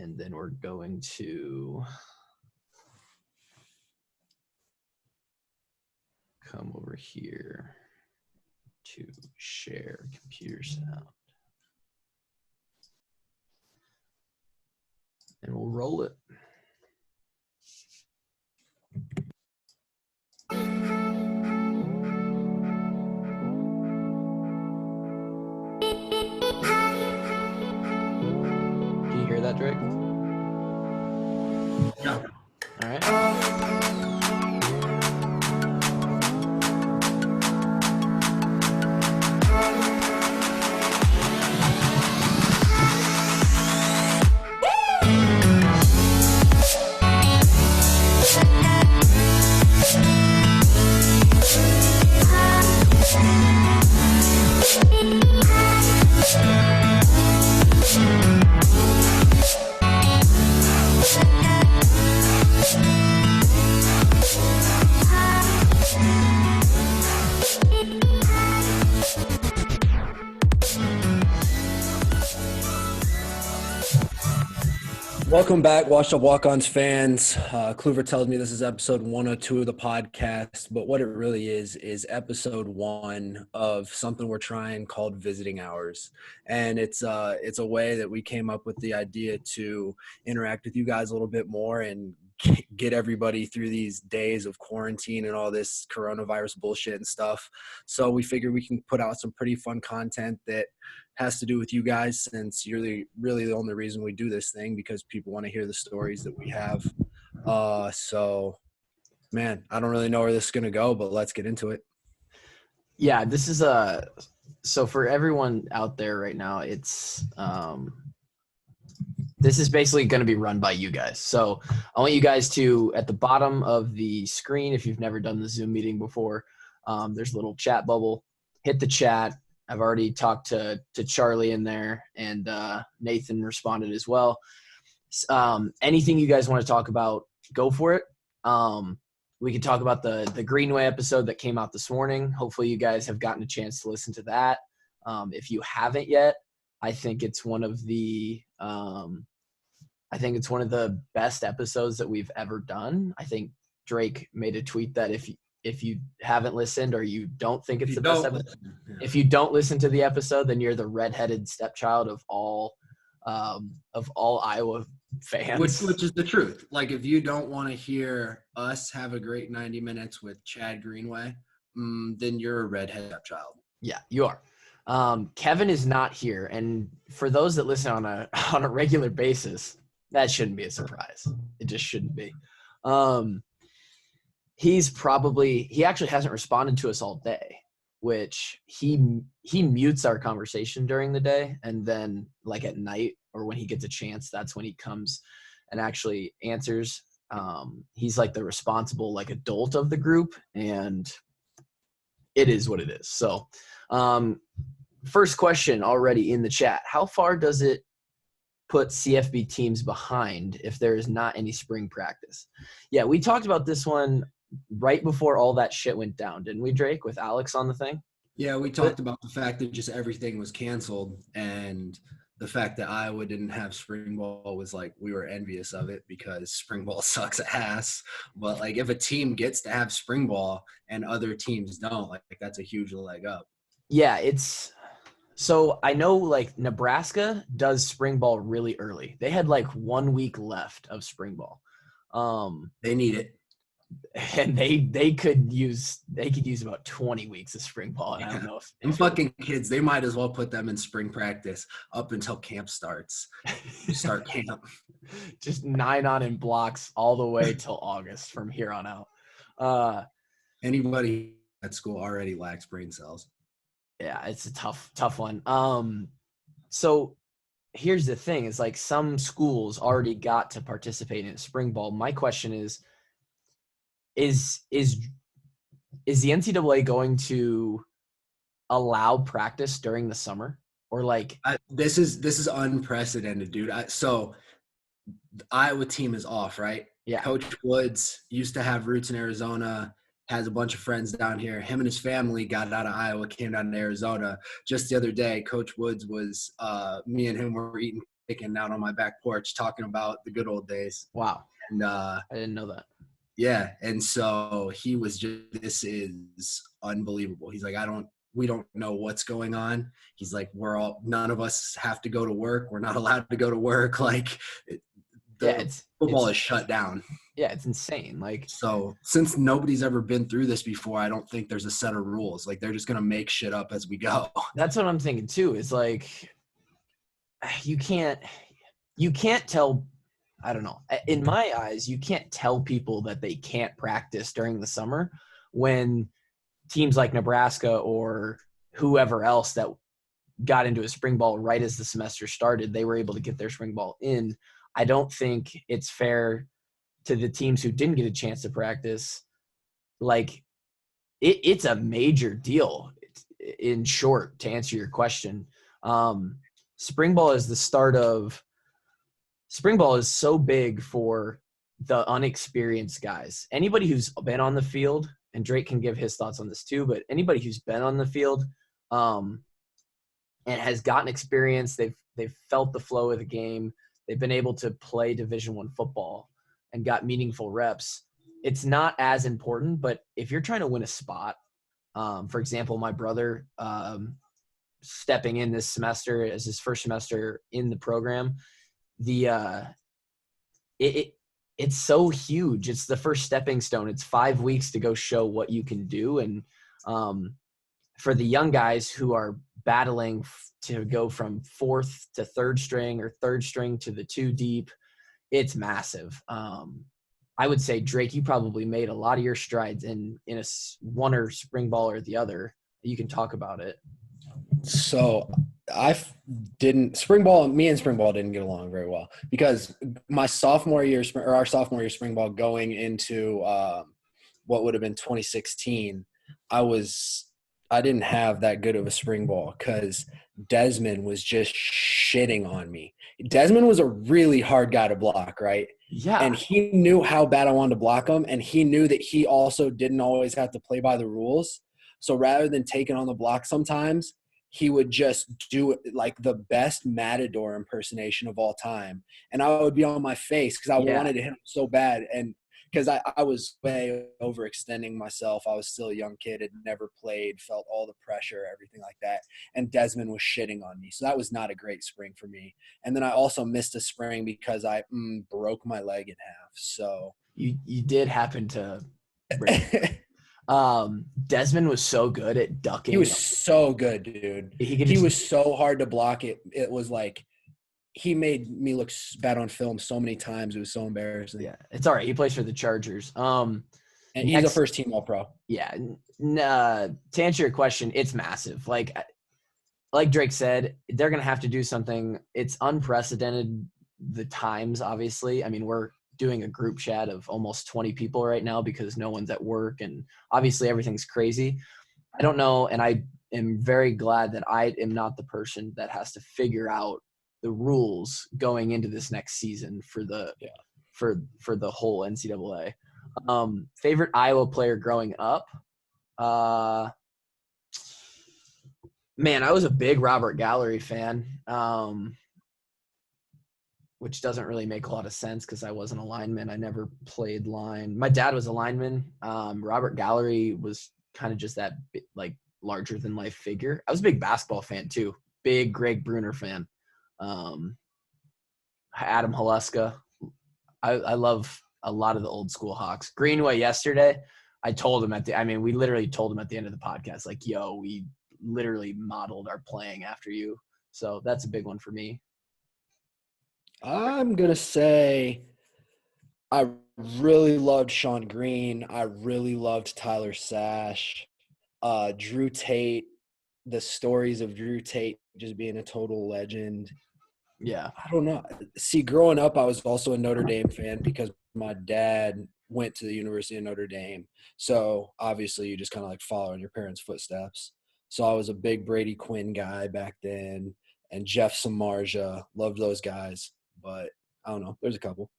And then we're going to come over here to share computer sound. And we'll roll it. Can you hear that, Drake? Yeah. All right. Welcome back, Washed Up Walkons fans. Kluver tells me this is episode 102 of the podcast, but what it really is episode 1 of something we're trying called Visiting Hours. And it's a way that we came up with the idea to interact with you guys a little bit more and get everybody through these days of quarantine and all this coronavirus bullshit and stuff. So we figured we can put out some pretty fun content that has to do with you guys, since you're really the only reason we do this thing, because people want to hear the stories that we have. So man, I don't really know where this is going to go, but let's get into it. Yeah, this is so for everyone out there right now, it's this is basically going to be run by you guys. So I want you guys to, at the bottom of the screen, if you've never done the Zoom meeting before, there's a little chat bubble. Hit the chat. I've already talked to Charlie in there, and Nathan responded as well. Anything you guys want to talk about, go for it. We can talk about the Greenway episode that came out this morning. Hopefully you guys have gotten a chance to listen to that. If you haven't yet, I think it's one of the best episodes that we've ever done. I think Drake made a tweet that if you haven't listened, or you don't think it's the best episode, if you don't listen to the episode, then you're the redheaded stepchild of all Iowa fans. Which is the truth. Like, if you don't want to hear us have a great 90 minutes with Chad Greenway, then you're a redheaded stepchild. Yeah, you are. Kevin is not here, and for those that listen on a regular basis, that shouldn't be a surprise. It just shouldn't be. He actually hasn't responded to us all day, which he mutes our conversation during the day, and then like at night or when he gets a chance, that's when he comes and actually answers. He's like the responsible like adult of the group, and it is what it is. So first question already in the chat: how far does it put CFB teams behind if there is not any spring practice? Yeah, we talked about this one right before all that shit went down, didn't we, Drake, with Alex on the thing? Yeah, we talked about the fact that just everything was canceled, and the fact that Iowa didn't have spring ball was like, we were envious of it because spring ball sucks ass. But like, if a team gets to have spring ball and other teams don't, like that's a huge leg up. Yeah, so I know like Nebraska does spring ball really early. They had like 1 week left of spring ball. They need it. And they could use about 20 weeks of spring ball. And I don't know if them fucking kids, they might as well put them in spring practice up until camp starts. Start camp. Just 9 on in blocks all the way till August from here on out. Anybody at school already lacks brain cells. Yeah, it's a tough one. So here's the thing: is like some schools already got to participate in spring ball. My question is the NCAA going to allow practice during the summer, or like this is unprecedented, dude. So the Iowa team is off, right? Yeah. Coach Woods used to have roots in Arizona, has a bunch of friends down here. Him and his family got out of Iowa, came down to Arizona. Just the other day, Coach Woods was me and him were eating and out on my back porch talking about the good old days. Wow. And I didn't know that. yeah, and so he was just, this is unbelievable. He's like, we don't know what's going on. He's like, none of us have to go to work. We're not allowed to go to work. Like Yeah, football is shut down. Yeah, it's insane. Like, so since nobody's ever been through this before, I don't think there's a set of rules. Like they're just going to make shit up as we go. That's what I'm thinking too. Is like, you can't tell, I don't know. In my eyes, you can't tell people that they can't practice during the summer when teams like Nebraska or whoever else that got into a spring ball right as the semester started, they were able to get their spring ball in. I don't think it's fair to the teams who didn't get a chance to practice. Like, it's a major deal. In short, to answer your question, spring ball is the start of – spring ball is so big for the unexperienced guys. Anybody who's been on the field, and Drake can give his thoughts on this too, but anybody who's been on the field and has gotten experience, they've felt the flow of the game, they've been able to play Division I football and got meaningful reps. It's not as important, but if you're trying to win a spot, for example, my brother stepping in this semester as his first semester in the program, it's so huge. It's the first stepping stone. It's 5 weeks to go show what you can do. And for the young guys who are battling to go from fourth to third string or third string to the two deep, it's massive. I would say, Drake, you probably made a lot of your strides in a one or spring ball or the other. You can talk about it. So me and spring ball didn't get along very well because my sophomore year, or our sophomore year spring ball going into what would have been 2016, I didn't have that good of a spring ball because Desmond was just shitting on me. Desmond was a really hard guy to block, right? Yeah. And he knew how bad I wanted to block him, and he knew that he also didn't always have to play by the rules. So rather than taking on the block sometimes, he would just do like the best Matador impersonation of all time. And I would be on my face because I wanted to hit him so bad. And because I was way overextending myself. I was still a young kid, had never played, felt all the pressure, everything like that. And Desmond was shitting on me. So that was not a great spring for me. And then I also missed a spring because I broke my leg in half. So you did happen to break. Desmond was so good at ducking. He was so good, dude. He was so hard to block. It was like he made me look bad on film so many times. It was so embarrassing. Yeah, it's all right. He plays for the Chargers. And he's a first-team All-Pro. Yeah. To answer your question, it's massive. Like Drake said, they're going to have to do something. It's unprecedented, the times, obviously. I mean, we're doing a group chat of almost 20 people right now because no one's at work, and obviously everything's crazy. I don't know, and I am very glad that I am not the person that has to figure out the rules going into this next season for the for the whole NCAA. Favorite Iowa player growing up? Man, I was a big Robert Gallery fan, which doesn't really make a lot of sense because I wasn't a lineman. I never played line. My dad was a lineman. Robert Gallery was kind of just that like larger than life figure. I was a big basketball fan too. Big Greg Bruner fan. Adam Haluska. I love a lot of the old school Hawks. Greenway yesterday, we literally told him at the end of the podcast, like, yo, we literally modeled our playing after you. So that's a big one for me. I'm going to say I really loved Sean Green. I really loved Tyler Sash. Drew Tate, the stories of Drew Tate just being a total legend. Yeah. I don't know. See, growing up, I was also a Notre Dame fan because my dad went to the University of Notre Dame. So obviously you just kind of like follow in your parents' footsteps. So I was a big Brady Quinn guy back then, and Jeff Samardzija. Loved those guys. But I don't know. There's a couple.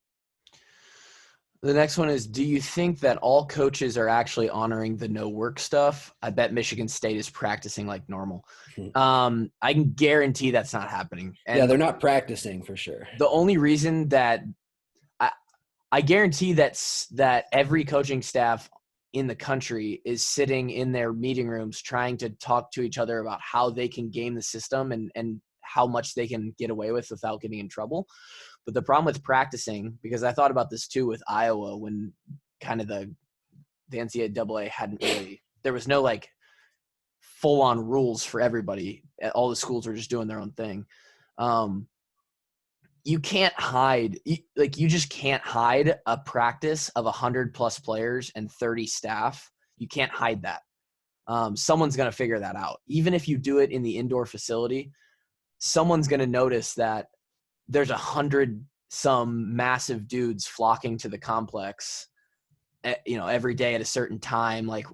The next one is, do you think that all coaches are actually honoring the no work stuff? I bet Michigan State is practicing like normal. I can guarantee that's not happening. Yeah, And they're not practicing for sure. the only reason that I guarantee that every coaching staff in the country is sitting in their meeting rooms trying to talk to each other about how they can game the system and how much they can get away with without getting in trouble. But the problem with practicing, because I thought about this too with Iowa when kind of the NCAA hadn't really, there was no like full on rules for everybody. All the schools were just doing their own thing. You can't hide, you just can't hide a practice of 100+ players and 30 staff. You can't hide that. Someone's going to figure that out. Even if you do it in the indoor facility, someone's going to notice that there's 100 some massive dudes flocking to the complex, every day at a certain time. Like,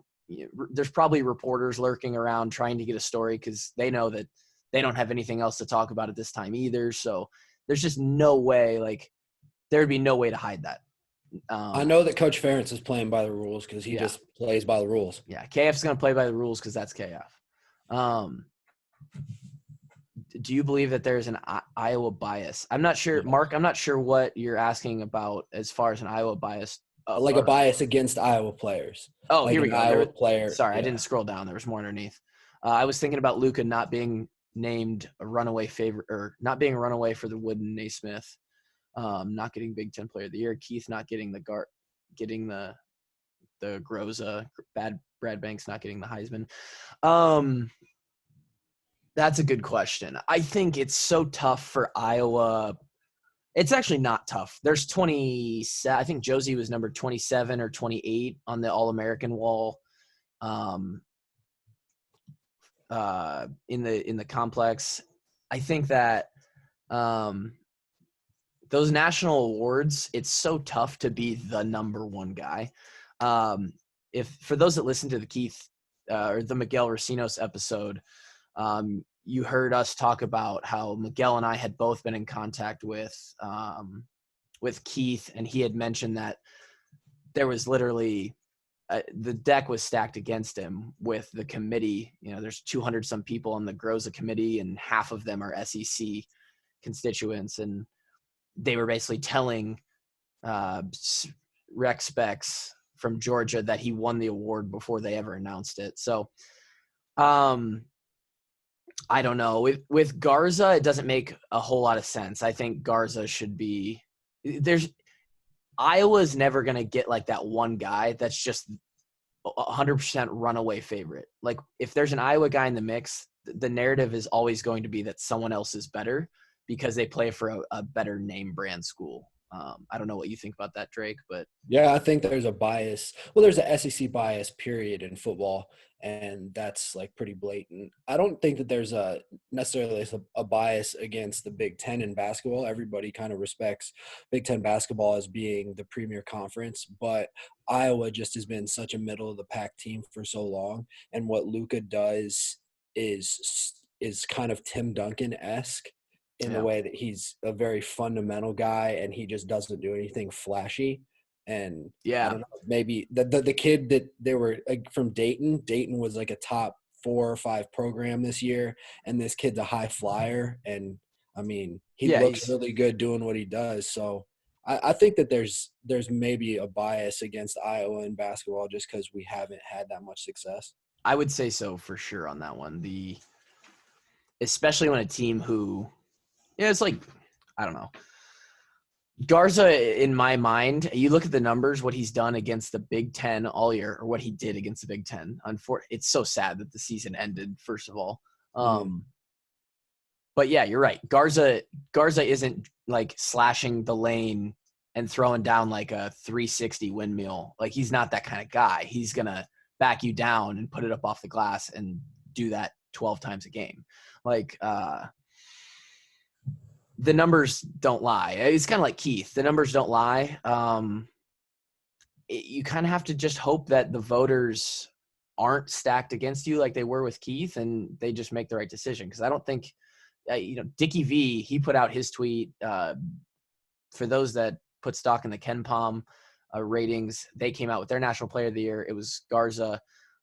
there's probably reporters lurking around trying to get a story because they know that they don't have anything else to talk about at this time either. So there's just no way, like, there'd be no way to hide that. I know that Coach Ferentz is playing by the rules because he just plays by the rules. Yeah, KF's going to play by the rules because that's KF. Do you believe that there's an Iowa bias? I'm not sure, Mark. I'm not sure what you're asking about as far as an Iowa bias. Like a bias against Iowa players. Oh, like here we go. Iowa player. Sorry, yeah. I didn't scroll down. There was more underneath. I was thinking about Luka not being named a runaway favorite, or not being a runaway for the Wooden Naismith, not getting Big Ten Player of the Year. Keith not getting getting the Groza. Brad Banks not getting the Heisman. That's a good question. I think it's so tough for Iowa. It's actually not tough. There's 20. I think Josie was number 27 or 28 on the All-American wall, in the complex. I think that those national awards, it's so tough to be the number one guy. If for those that listen to the Keith or the Miguel Racinos episode, you heard us talk about how Miguel and I had both been in contact with Keith, and he had mentioned that there was literally the deck was stacked against him with the committee. There's 200 some people on the Groza committee, and half of them are SEC constituents, and they were basically telling Rex Specs from Georgia that he won the award before they ever announced it. So, I don't know. With Garza, it doesn't make a whole lot of sense. I think Garza should be – Iowa's never going to get like that one guy that's just 100% runaway favorite. Like, if there's an Iowa guy in the mix, the narrative is always going to be that someone else is better because they play for a better name brand school. I don't know what you think about that, Drake, but yeah, I think there's a bias. Well, there's a SEC bias period in football, and that's like pretty blatant. I don't think that there's necessarily a bias against the Big Ten in basketball. Everybody kind of respects Big Ten basketball as being the premier conference, but Iowa just has been such a middle of the pack team for so long, and what Luka does is kind of Tim Duncan-esque. In the way that he's a very fundamental guy and he just doesn't do anything flashy. And I don't know, maybe the kid that they were like from Dayton was like a top 4 or 5 program this year. And this kid's a high flyer. And I mean, he looks really good doing what he does. So I think that there's maybe a bias against Iowa in basketball just because we haven't had that much success. I would say so for sure on that one. Especially when a team who, it's like, I don't know. Garza, in my mind, you look at the numbers, what he's done against the Big Ten all year, or what he did against the Big Ten. It's so sad that the season ended, first of all. But yeah, you're right. Garza isn't like slashing the lane and throwing down like a 360 windmill. Like, he's not that kind of guy. He's going to back you down and put it up off the glass and do that 12 times a game. Like, the numbers don't lie. It's kind of like Keith. The numbers don't lie. You kind of have to just hope that the voters aren't stacked against you like they were with Keith, and they just make the right decision. Because I don't think, Dickie V, he put out his tweet. For those that put stock in the Ken Palm, ratings. They came out with their National Player of the Year. It was Garza.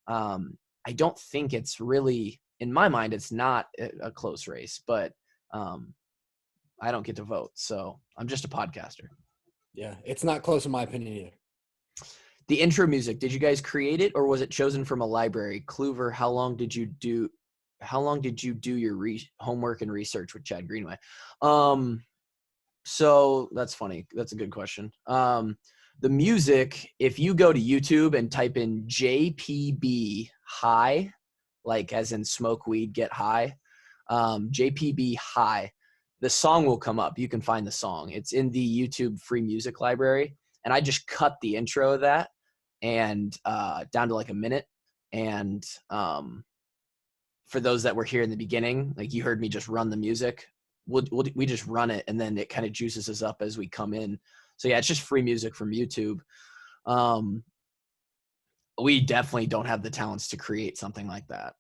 I don't think it's really, in my mind, it's not a close race, but I don't get to vote, so I'm just a podcaster. Yeah, it's not close in my opinion either. The intro music, did you guys create it or was it chosen from a library? Kluver, how long did you do your homework and research with Chad Greenway? So that's funny. That's a good question. The music, if you go to YouTube and type in JPB high, like as in smoke weed, get high, JPB high, the song will come up. You can find the song. It's in the YouTube free music library. And I just cut the intro of that and down to like a minute. And for those that were here in the beginning, like you heard me just run the music. We just run it, and then it kind of juices us up as we come in. So yeah, it's just free music from YouTube. We definitely don't have the talents to create something like that.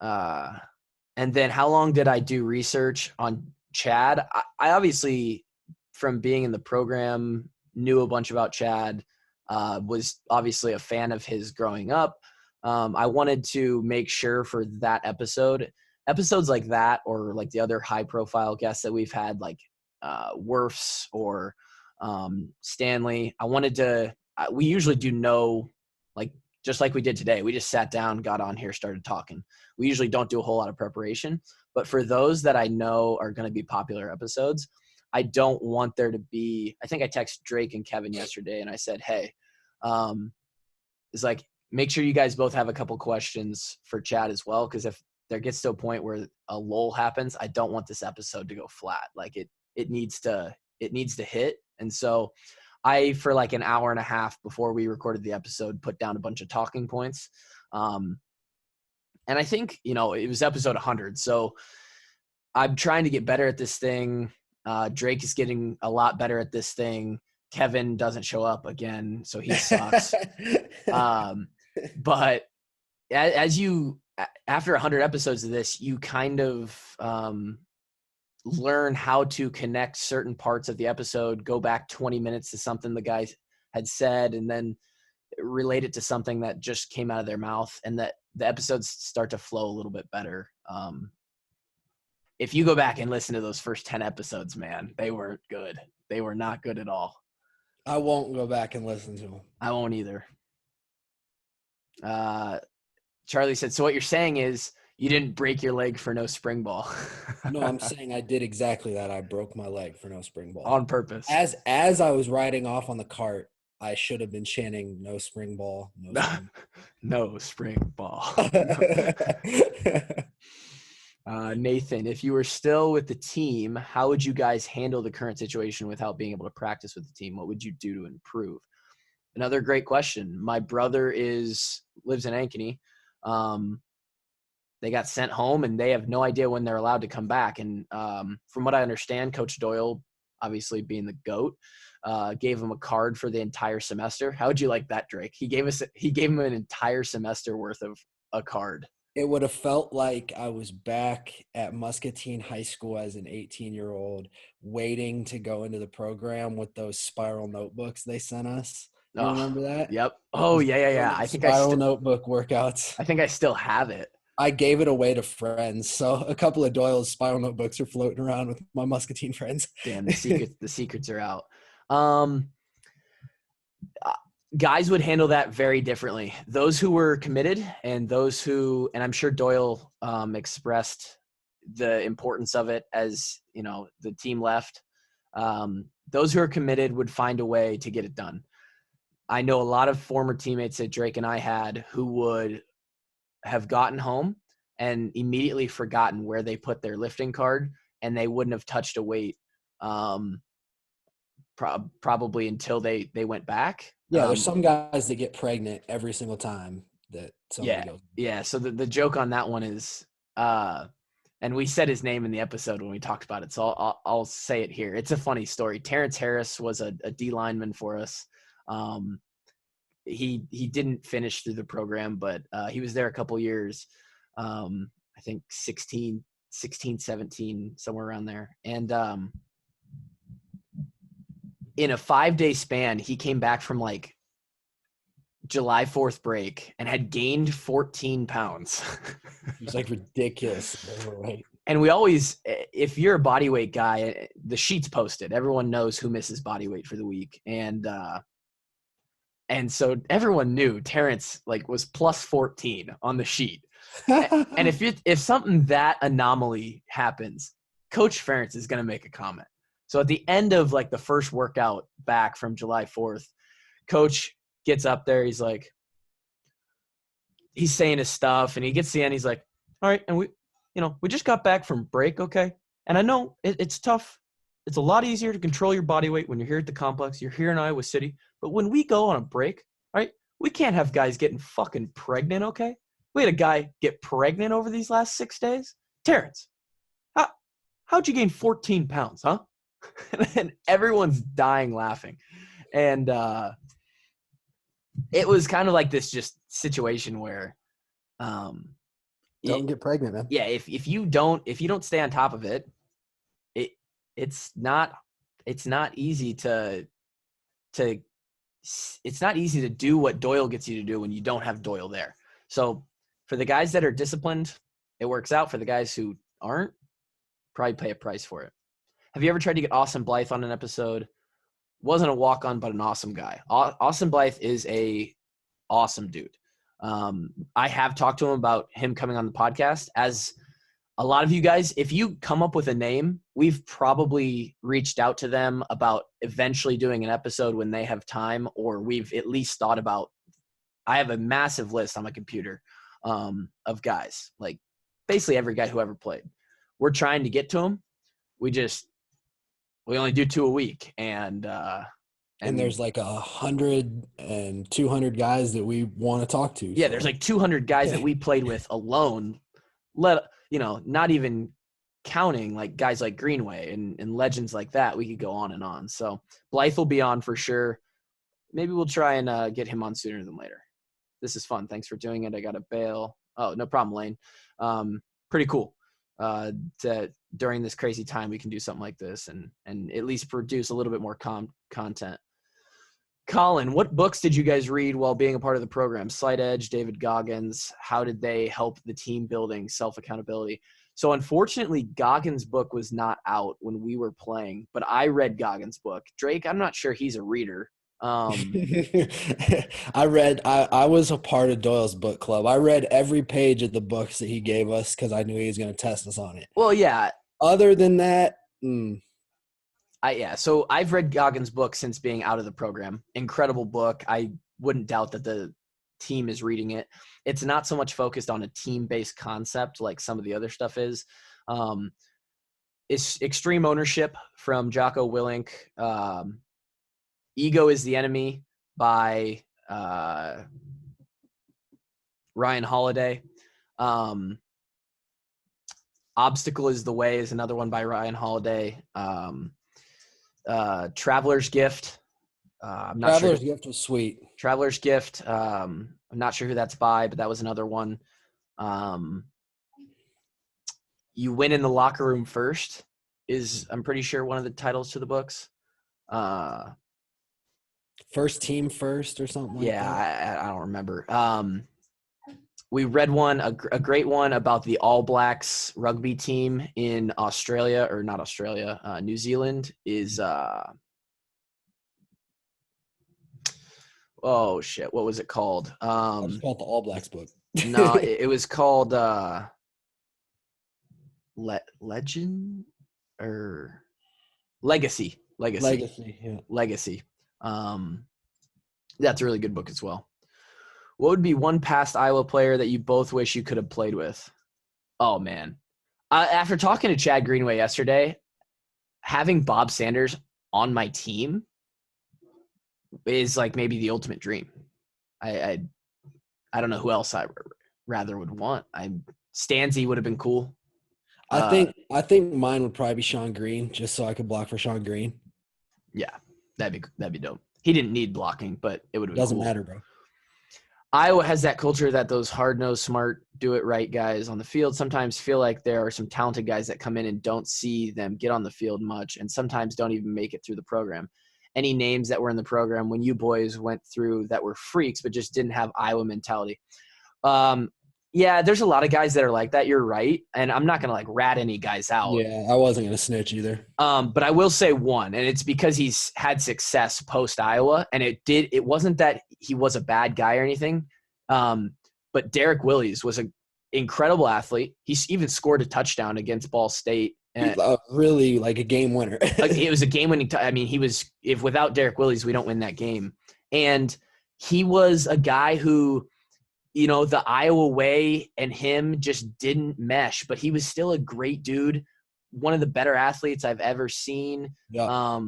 And then how long did I do research on Chad? I obviously, from being in the program, knew a bunch about Chad, was obviously a fan of his growing up. I wanted to make sure for that episodes like that, or like the other high profile guests that we've had, like Werfs or Stanley, we usually do like, just like we did today. We just sat down, got on here, started talking. We usually don't do a whole lot of preparation, but for those that I know are going to be popular episodes, I don't want there to be, I think I texted Drake and Kevin yesterday and I said, hey, it's like, make sure you guys both have a couple questions for Chad as well. Cause if there gets to a point where a lull happens, I don't want this episode to go flat. Like it needs to hit. And so for like an hour and a half before we recorded the episode, put down a bunch of talking points. And I think, it was episode 100. So I'm trying to get better at this thing. Drake is getting a lot better at this thing. Kevin doesn't show up again, so he sucks. But after 100 episodes of this, you kind of learn how to connect certain parts of the episode, go back 20 minutes to something the guy had said, and then relate it to something that just came out of their mouth, and that the episodes start to flow a little bit better. If you go back and listen to those first 10 episodes, man, they weren't good. They were not good at all. I won't go back and listen to them. I won't either. Charlie said, so what you're saying is you didn't break your leg for no spring ball. No, I'm saying I did exactly that. I broke my leg for no spring ball. On purpose. As I was riding off on the cart, I should have been chanting no spring ball. No spring ball. Nathan, if you were still with the team, how would you guys handle the current situation without being able to practice with the team? What would you do to improve? Another great question. My brother lives in Ankeny. They got sent home and they have no idea when they're allowed to come back. And from what I understand, Coach Doyle, obviously being the GOAT, gave him a card for the entire semester. How would you like that, Drake? He gave him an entire semester worth of a card. It would have felt like I was back at Muscatine High School as an 18-year-old waiting to go into the program with those spiral notebooks they sent us. You remember that? Yep. Oh, yeah. I think spiral notebook workouts. I think I still have it. I gave it away to friends. So a couple of Doyle's spiral notebooks are floating around with my Muscatine friends. Damn, the secrets are out. Guys would handle that very differently. Those who were committed and I'm sure Doyle expressed the importance of it as, the team left. Those who are committed would find a way to get it done. I know a lot of former teammates that Drake and I had who would have gotten home and immediately forgotten where they put their lifting card, and they wouldn't have touched a weight probably until they went back. Yeah, there's some guys that get pregnant every single time that somebody goes. Yeah, so the joke on that one is, and we said his name in the episode when we talked about it, so I'll say it here. It's a funny story. Terrence Harris was a D lineman for us. He didn't finish through the program, but he was there a couple years. I think 16, 17, somewhere around there. And in a 5-day span, he came back from like July 4th break and had gained 14 pounds. It's like ridiculous overweight. And we always, if you're a body weight guy, the sheet's posted. Everyone knows who misses body weight for the week. And so everyone knew Terrence like was plus 14 on the sheet. And if something that anomaly happens, Coach Ferentz is going to make a comment. So at the end of like the first workout back from July 4th, Coach gets up there. He's like, he's saying his stuff, and he gets to the end. He's like, all right, and we just got back from break, okay? And I know it's tough. It's a lot easier to control your body weight when you're here at the complex. You're here in Iowa City. But when we go on a break, right, we can't have guys getting fucking pregnant, okay? We had a guy get pregnant over these last 6 days. Terrence, how'd you gain 14 pounds, huh? And everyone's dying laughing. And it was kind of like this just situation where don't get pregnant, man. Yeah, if you don't stay on top of it, it's not easy to do what Doyle gets you to do when you don't have Doyle there. So for the guys that are disciplined, it works out. For the guys who aren't, probably pay a price for it. Have you ever tried to get Austin Blythe on an episode? Wasn't a walk-on, but an awesome guy. Austin Blythe is a awesome dude. I have talked to him about him coming on the podcast. As a lot of you guys, if you come up with a name, we've probably reached out to them about eventually doing an episode when they have time, or we've at least thought about. I have a massive list on my computer of guys, like basically every guy who ever played. We're trying to get to them. We only do 2 a week, and there's like 100 and 200 guys that we want to talk to. Yeah, so. There's like 200 guys that we played with alone. Not even counting like guys like Greenway and legends like that. We could go on and on. So Blythe will be on for sure. Maybe we'll try and get him on sooner than later. This is fun. Thanks for doing it. I got to bail. Oh, no problem, Lane. Pretty cool. During this crazy time, we can do something like this and at least produce a little bit more content. Colin, what books did you guys read while being a part of the program? Slight Edge, David Goggins. How did they help the team building, self-accountability? So unfortunately, Goggins' book was not out when we were playing, but I read Goggins' book. Drake, I'm not sure he's a reader. I was a part of Doyle's book club. I read every page of the books that he gave us because I knew he was going to test us on it. Well, yeah. Other than that, so I've read Goggins' book since being out of the program. Incredible book. I wouldn't doubt that the team is reading it. It's not so much focused on a team-based concept like some of the other stuff is. It's Extreme Ownership from Jocko Willink. Ego is the Enemy by Ryan Holiday. Obstacle is the Way is another one by Ryan Holiday. Traveler's Gift. Traveler's Gift was sweet. Traveler's Gift. I'm not sure who that's by, but that was another one. You Win in the Locker Room First is, I'm pretty sure, one of the titles to the books. First Team First or something like that. Yeah, I don't remember. We read one, a great one about the All Blacks rugby team in Australia, or not Australia, New Zealand is oh shit, what was it called? It's called the All Blacks book. No, it was called Legend or Legacy. Yeah. Legacy. That's a really good book as well. What would be one past Iowa player that you both wish you could have played with? Oh, man. After talking to Chad Greenway yesterday, having Bob Sanders on my team is like maybe the ultimate dream. I don't know who else I rather would want. Stanzi would have been cool. I think mine would probably be Sean Green, just so I could block for Sean Green. Yeah, that'd be dope. He didn't need blocking, but it would have been Doesn't cool. matter, bro. Iowa has that culture that those hard-nosed, smart, do-it-right guys on the field sometimes feel like there are some talented guys that come in and don't see them get on the field much and sometimes don't even make it through the program. any names that were in the program when you boys went through that were freaks, but just didn't have Iowa mentality. Yeah, there's a lot of guys that are like that. You're right. And I'm not going to like rat any guys out. Yeah, I wasn't going to snitch either. But I will say one, and it's because he's had success post Iowa, and it wasn't that he was a bad guy or anything. But Derek Willies was an incredible athlete. He's even scored a touchdown against Ball State. Really like a game winner. It was a game-winning. I mean, if without Derek Willies, we don't win that game. And he was a guy who, the Iowa way and him just didn't mesh, but he was still a great dude, one of the better athletes I've ever seen. Yeah.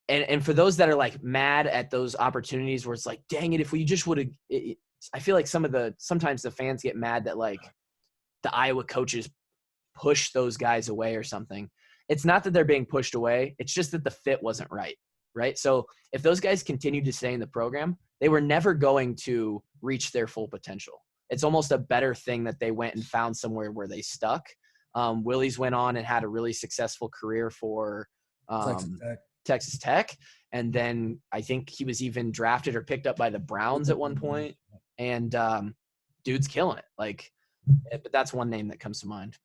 And for those that are like mad at those opportunities where it's like, dang it, if we just would have, I feel like sometimes the fans get mad that like the Iowa coaches push those guys away or something. It's not that they're being pushed away. It's just that the fit wasn't right. Right. So if those guys continued to stay in the program, they were never going to reach their full potential. It's almost a better thing that they went and found somewhere where they stuck. Willies went on and had a really successful career for Texas Tech. And then I think he was even drafted or picked up by the Browns at one point. And dude's killing it. But that's one name that comes to mind.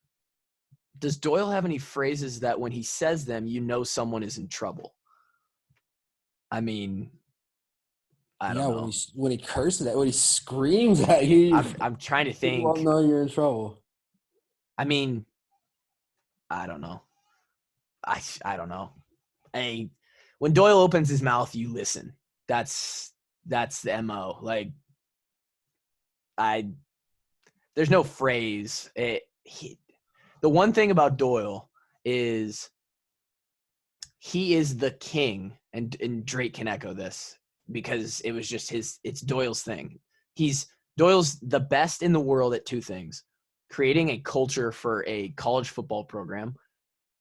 Does Doyle have any phrases that when he says them, someone is in trouble? I mean, I don't know. When he curses at, when he screams at you, I'm trying to think. You know you're in trouble. I mean, I don't know. I don't know. When Doyle opens his mouth, you listen. That's the MO. There's no phrase. The one thing about Doyle is he is the king, and Drake can echo this because it was just it's Doyle's thing. Doyle's the best in the world at two things: creating a culture for a college football program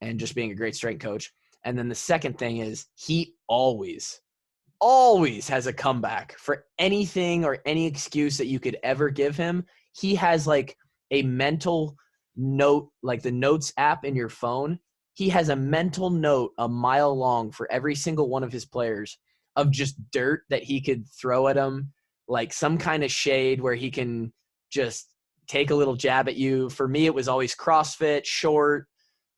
and just being a great strength coach. And then the second thing is he always has a comeback for anything or any excuse that you could ever give him. He has like a mental note, like the notes app in your phone. He has a mental note a mile long for every single one of his players of just dirt that he could throw at them, like some kind of shade where he can just take a little jab at you. For me, it was always CrossFit, short,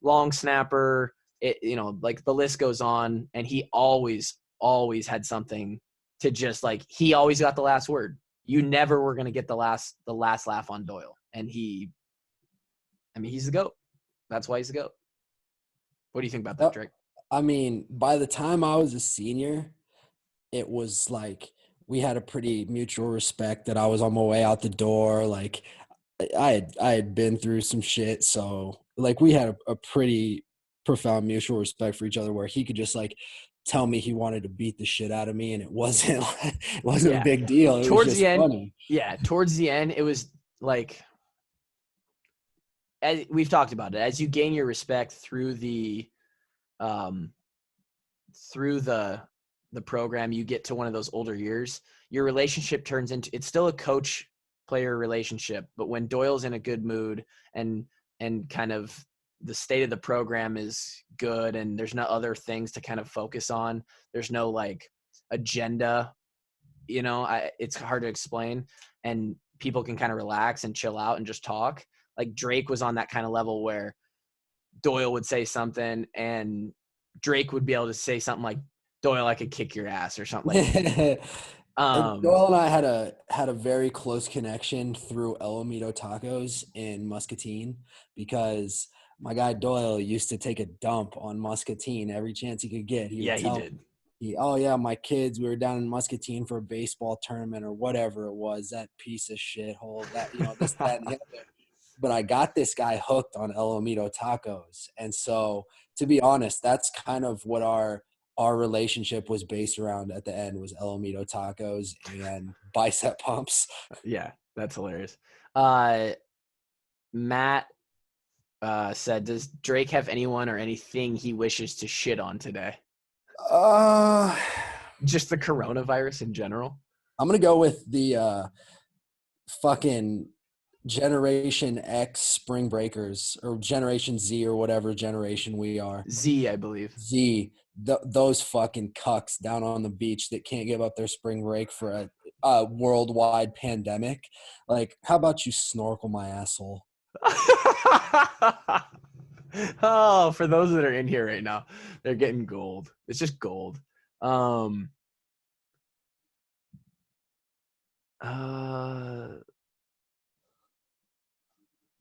long snapper. Like the list goes on, and he always had something to just like, he always got the last word. You never were going to get the last laugh on Doyle. And he's the GOAT. That's why he's the GOAT. What do you think about that, Drake? I mean, by the time I was a senior, it was like we had a pretty mutual respect that I was on my way out the door. Like I had been through some shit. So like we had a pretty profound mutual respect for each other where he could just like tell me he wanted to beat the shit out of me, and it wasn't a big deal. It was just funny. Yeah, towards the end, it was like, as we've talked about it, as you gain your respect through the program, you get to one of those older years, your relationship turns into, it's still a coach player relationship, but when Doyle's in a good mood and kind of the state of the program is good and there's no other things to kind of focus on, there's no like agenda, it's hard to explain, and people can kind of relax and chill out and just talk. Like Drake was on that kind of level where Doyle would say something and Drake would be able to say something like, Doyle, I could kick your ass or something like that. Doyle and I had a very close connection through El Amido Tacos in Muscatine, because my guy Doyle used to take a dump on Muscatine every chance he could get. He did. My kids, we were down in Muscatine for a baseball tournament or whatever it was, that piece of shithole, that, this, that, and the other. But I got this guy hooked on El Amido Tacos. And so, to be honest, that's kind of what our relationship was based around at the end, was El Amido Tacos and bicep pumps. Yeah, that's hilarious. Matt said, does Drake have anyone or anything he wishes to shit on today? Just the coronavirus in general? I'm going to go with the fucking Generation X spring breakers, or Generation Z, or whatever generation we are. Z, I believe. Z. those fucking cucks down on the beach that can't give up their spring break for a worldwide pandemic. Like, how about you snorkel my asshole? Oh, for those that are in here right now, they're getting gold. It's just gold. Um, uh,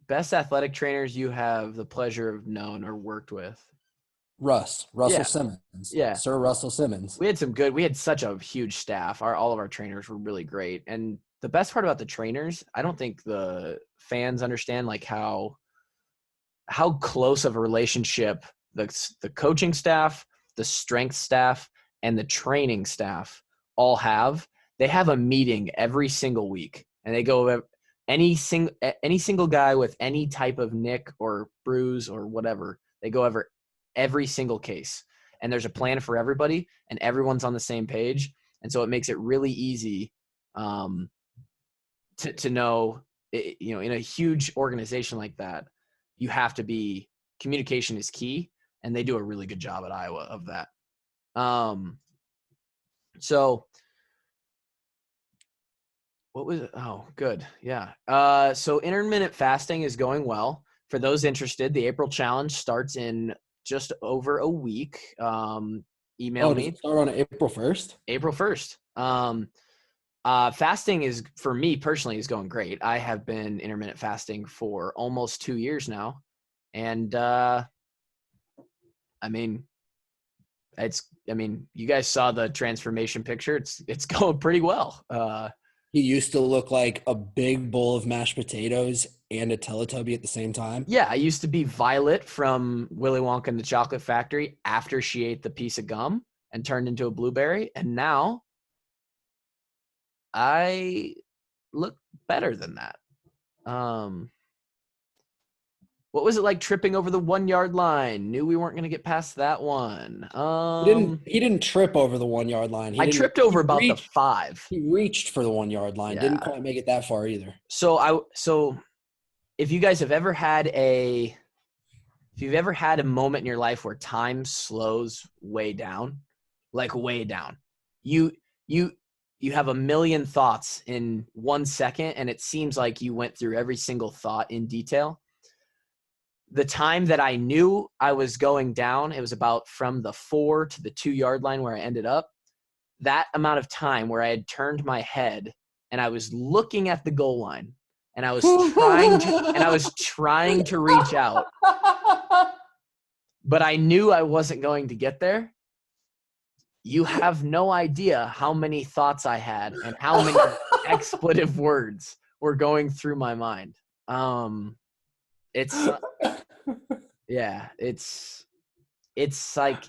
Best athletic trainers you have the pleasure of known or worked with. Russell Yeah, Simmons, yeah. Sir Russell Simmons. We had such a huge staff. All of our trainers were really great. And the best part about the trainers, I don't think the fans understand like how close of a relationship the coaching staff, the strength staff, and the training staff all have. They have a meeting every single week, and they go over any single guy with any type of nick or bruise or whatever. They go over every single case, and there's a plan for everybody, and everyone's on the same page, and so it makes it really easy to know. In a huge organization like that, you have to be communication is key, and they do a really good job at Iowa of that. So what was it? Oh, good. Yeah. So intermittent fasting is going well. For those interested, the April challenge starts in just over a week. Email Does me it start on April 1st? April 1st. Fasting is, for me personally, is going great. I have been intermittent fasting for almost 2 years now. And, you guys saw the transformation picture. It's going pretty well. He used to look like a big bowl of mashed potatoes and a Teletubby at the same time. Yeah, I used to be Violet from Willy Wonka and the Chocolate Factory after she ate the piece of gum and turned into a blueberry. And now I look better than that. What was it like tripping over the 1 yard line? Knew we weren't going to get past that one. He didn't trip over the 1 yard line. I tripped over about the 5. He reached for the 1 yard line. Didn't Yeah. quite make it that far either. So if you guys have ever had if you've ever had a moment in your life where time slows way down, like way down, you have a million thoughts in 1 second, and it seems like you went through every single thought in detail. The time that I knew I was going down, it was about from the 4 to the 2 yard line where I ended up. That amount of time where I had turned my head and I was looking at the goal line, and I was trying to reach out, but I knew I wasn't going to get there. You have no idea how many thoughts I had and how many expletive words were going through my mind. It's like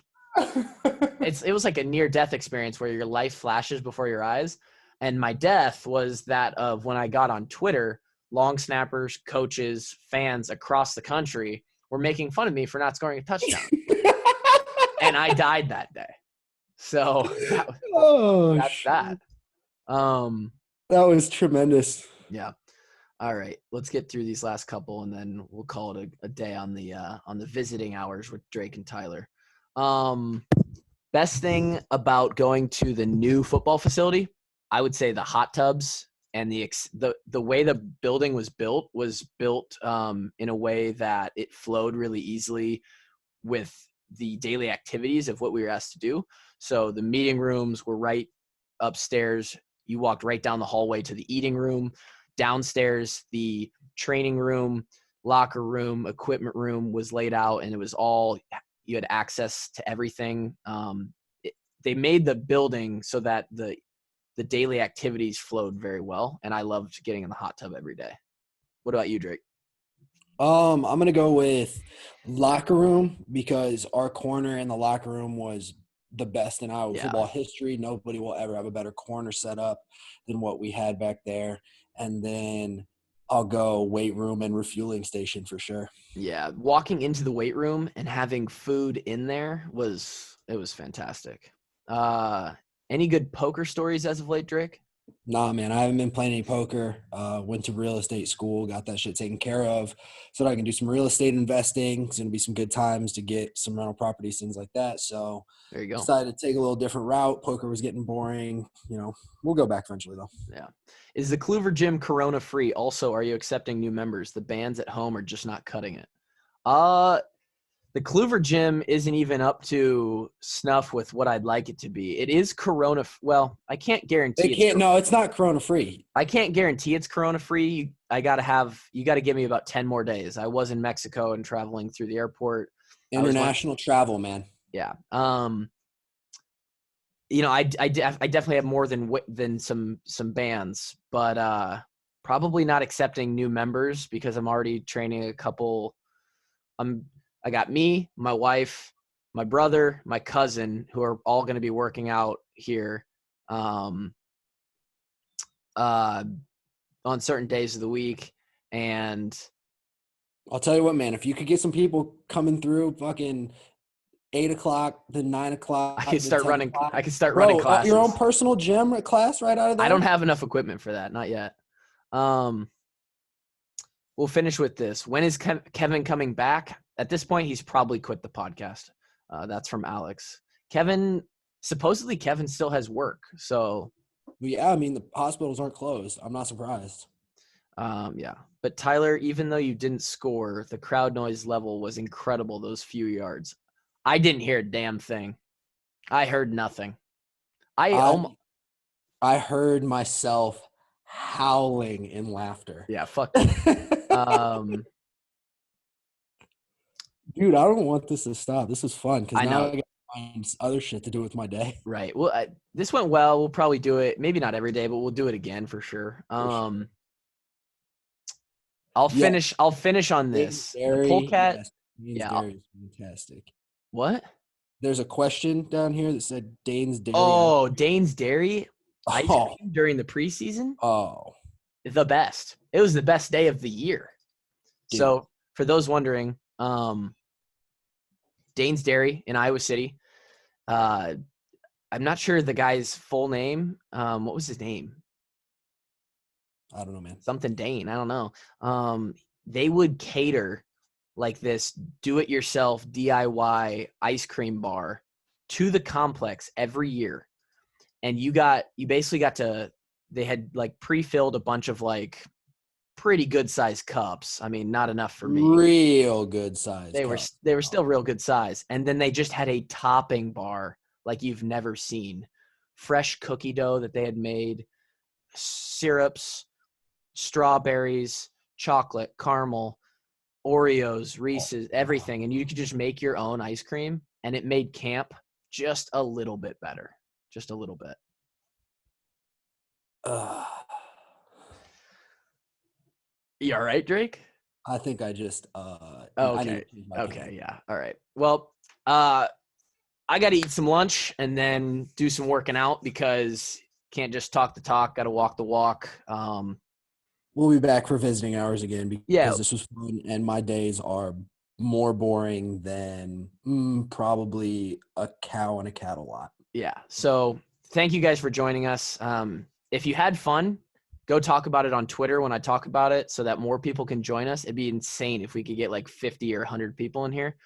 it was like a near death experience where your life flashes before your eyes. And my death was that of when I got on Twitter, long snappers, coaches, fans across the country were making fun of me for not scoring a touchdown. And I died that day. So that's that. That was tremendous. Yeah. All right. Let's get through these last couple, and then we'll call it a day on the visiting hours with Drake and Tyler. Best thing about going to the new football facility, I would say the hot tubs and the way the building was built in a way that it flowed really easily with the daily activities of what we were asked to do. So the meeting rooms were right upstairs. You walked right down the hallway to the eating room. Downstairs, the training room, locker room, equipment room was laid out, and it was all, you had access to everything. They made the building so that the daily activities flowed very well, and I loved getting in the hot tub every day. What about you, Drake? I'm gonna go with locker room, because our corner in the locker room was the best in Iowa football history. Nobody will ever have a better corner set up than what we had back there. And then I'll go weight room and refueling station for sure. Yeah, walking into the weight room and having food in there was fantastic. Any good poker stories as of late, Drake? Nah, man, I haven't been playing any poker. Went to real estate school, got that shit taken care of, so that I can do some real estate investing. It's gonna be some good times to get some rental properties, things like that. So There you go. decided to take a little different route. Poker was getting boring. We'll go back eventually though. Yeah. Is the Kluver Gym Corona free? Also, are you accepting new members? The bands at home are just not cutting it. Uh, the Kluver Gym isn't even up to snuff with what I'd like it to be. It is Corona. Well, I can't They guarantee it's. can't. No, it's not Corona free. I can't guarantee it's Corona free. You got to give me about 10 more days. I was in Mexico and traveling through the airport. International travel, man. Yeah. I definitely have more than some bands, but probably not accepting new members because I'm already training a couple. I got me, my wife, my brother, my cousin, who are all going to be working out here on certain days of the week. And I'll tell you what, man. If you could get some people coming through, fucking 8 o'clock, then 9 o'clock, I can then start 10 running. o'clock. I can start running Bro, classes. your own personal gym class right out of there? I don't have enough equipment for that. Not yet. We'll finish with this. When is Kevin coming back? At this point, he's probably quit the podcast. That's from Alex. Supposedly Kevin still has work. So, yeah, I mean, the hospitals aren't closed. I'm not surprised. yeah. But Tyler, even though you didn't score, the crowd noise level was incredible those few yards. I didn't hear a damn thing. I heard nothing. I heard myself howling in laughter. Yeah, fuck you. Dude, I don't want this to stop. This is fun because now know. I got to find other shit to do with my day. Right. Well, this went well. We'll probably do it. Maybe not every day, but we'll do it again for sure. Sure. I'll finish on this. The polecat. Dane's Dairy is fantastic. What? There's a question down here that said Dane's Dairy. Oh, Dane's Dairy ice cream during the preseason. Oh, the best. It was the best day of the year. Dude. So for those wondering, Dane's Dairy in Iowa City. I'm not sure the guy's full name. What was his name? I don't know, man. Something Dane. I don't know. They would cater like this do-it-yourself DIY ice cream bar to the complex every year. And you basically got to, they had like pre-filled a bunch of like pretty good sized cups. I mean, not enough for me. Real good size. They were still real good size. And then they just had a topping bar like you've never seen. Fresh cookie dough that they had made, syrups, strawberries, chocolate, caramel, Oreos, Reese's, everything. And you could just make your own ice cream, and it made camp just a little bit better. Just a little bit. You all right, Drake? I think I just okay. Yeah. All right. Well, I got to eat some lunch and then do some working out because can't just talk the talk, got to walk the walk. We'll be back for visiting hours again because this was fun, and my days are more boring than probably a cow and a cattle lot. Yeah. So thank you guys for joining us. If you had fun, go talk about it on Twitter when I talk about it so that more people can join us. It'd be insane if we could get like 50 or 100 people in here.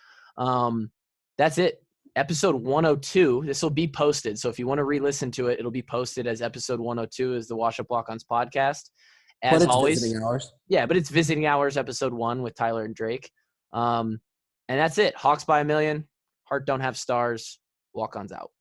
That's it. Episode 102. This will be posted. So if you want to re-listen to it, it'll be posted as episode 102 is the Wash Up Walk-Ons podcast. As always, visiting hours. Yeah, but it's visiting hours, episode 1 with Tyler and Drake. And that's it. Hawks by a million. Heart don't have stars. Walk-Ons out.